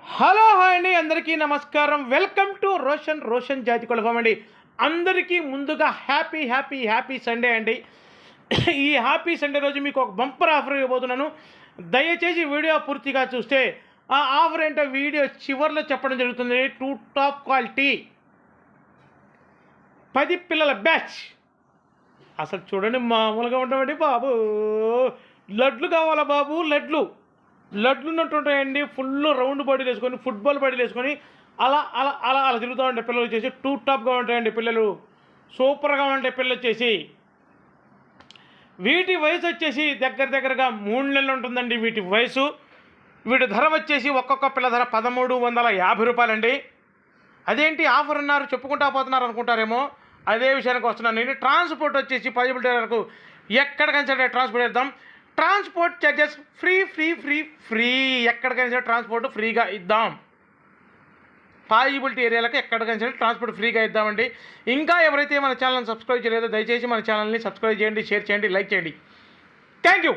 Hello hi అండి, అందరికీ నమస్కారం. వెల్కమ్ టు రోషన్ జాతికుల ఫామ్ అండి. అందరికీ ముందుగా హ్యాపీ హ్యాపీ హ్యాపీ సండే అండి. ఈ హ్యాపీ సండే రోజు మీకు ఒక బంపర్ ఆఫర్ ఇవ్వబోతున్నాను. దయచేసి వీడియో పూర్తిగా చూస్తే ఆ ఆఫర్ ఏంటో వీడియో చివరిలో చెప్పడం జరుగుతుంది. టాప్ క్వాలిటీ 10 పిల్లల బ్యాచ్. అసలు చూడండి, మామూలుగా ఉంటామండి బాబు. లడ్లు కావాలా బాబు? లడ్లు ఉన్నట్టుంటాయండి. ఫుల్ రౌండ్ బాడీలు వేసుకొని, ఫుట్బాల్ బాడీలు వేసుకొని అలా అలా అలా అలా తిరుగుతూ ఉంటాయి పిల్లలు. వచ్చేసి టాప్గా ఉంటాయండి పిల్లలు. సూపర్గా ఉంటాయి పిల్లలు వచ్చేసి. వీటి వయసు వచ్చేసి దగ్గరగా 3 నెలలు ఉంటుందండి వీటి వయసు. వీటి ధర వచ్చేసి ఒక్కొక్క పిల్ల ధర 1350 రూపాయలండి. అదేంటి ఆఫర్ అన్నారు, చెప్పుకుంటా పోతున్నారు అనుకుంటారేమో. అదే విషయానికి వస్తున్నాను నేను. ట్రాన్స్పోర్ట్ వచ్చేసి పాజిబిలిటీ ఎక్కడికైనా సరే ట్రాన్స్పోర్ట్ చేద్దాం. Transport charges free. ఎక్కడికైనా సరే ట్రాన్స్పోర్ట్ ఫ్రీగా ఇద్దాం. పాజిబిలిటీ ఏరియాలకు ఎక్కడికైనా సరే ట్రాన్స్పోర్ట్ ఫ్రీగా ఇద్దామండి. ఇంకా ఎవరైతే మన ఛానల్ని సబ్స్క్రైబ్ చేయలేదో దయచేసి మన ఛానల్ని సబ్స్క్రైబ్ చేయండి, షేర్ చేయండి, లైక్ చేయండి. Thank you.